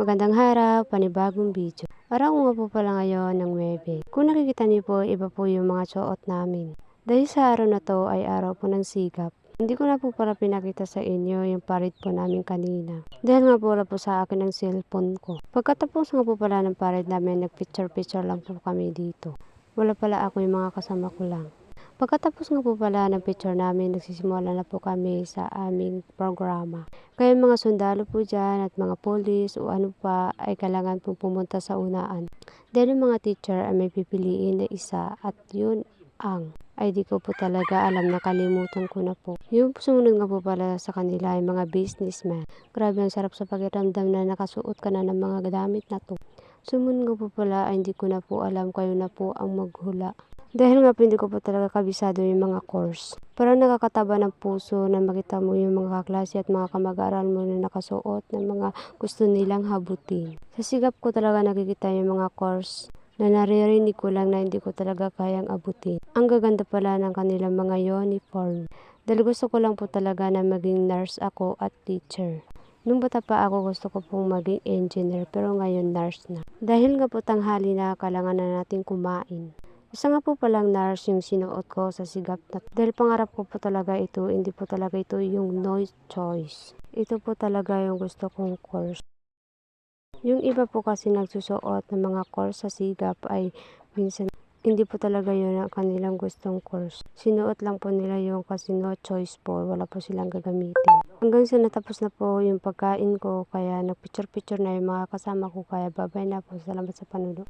Magandang araw, panibagong video. Araw nga po pala ngayon ng Webe. Kung nakikita niyo po, iba po yung mga suot namin. Dahil sa araw na to ay araw po ng sigap. Hindi ko na po pala pinakita sa inyo yung parit po namin kanina. Dahil nga po wala po sa akin ang cellphone ko. Pagkatapos nga po pala ng parit namin, nagpicture-picture lang po kami dito. Wala pala ako, yung mga kasama ko lang. Pagkatapos nga po pala ng picture namin, nagsisimula na po kami sa aming programa. Kaya mga sundalo po dyan at mga polis o ano pa ay kailangan po pumunta sa unaan. Dahil yung mga teacher ay may pipiliin na isa at yun ang ay di ko po talaga alam, nakalimutan ko na po. Yung sumunod nga po pala sa kanila ay mga businessman. Grabe, ang sarap sa pakiramdam na nakasuot ka na ng mga damit na to. Sumunod nga po pala ay hindi ko na po alam, kayo na po ang maghula. Dahil nga po hindi ko po talaga kabisado yung mga course. Parang nakakataba ng puso na makita mo yung mga kaklase at mga kamag-aral mo na nakasuot ng mga gusto nilang habutin. Sa sigap ko talaga nakikita yung mga course na naririnig ko lang na hindi ko talaga kayang abutin. Ang gaganda pala ng kanilang mga uniform. Dahil gusto ko lang po talaga na maging nurse ako at teacher. Nung bata pa ako, gusto ko pong maging engineer, pero ngayon nurse na. Dahil nga po tanghali na, kailangan na natin kumain. Isa nga po palang nurse yung sinuot ko sa sigap na. Dahil pangarap ko po talaga ito, hindi po talaga ito yung no choice. Ito po talaga yung gusto kong course. Yung iba po kasi nagsusuot ng mga course sa sigap ay minsan hindi po talaga yun ang kanilang gustong course. Sinuot lang po nila yung kasi no choice po, wala po silang gagamitin. Hanggang sa natapos na po yung pagkain ko, kaya nagpicture-picture na yung mga kasama ko, kaya babay na po. Salamat sa panunod.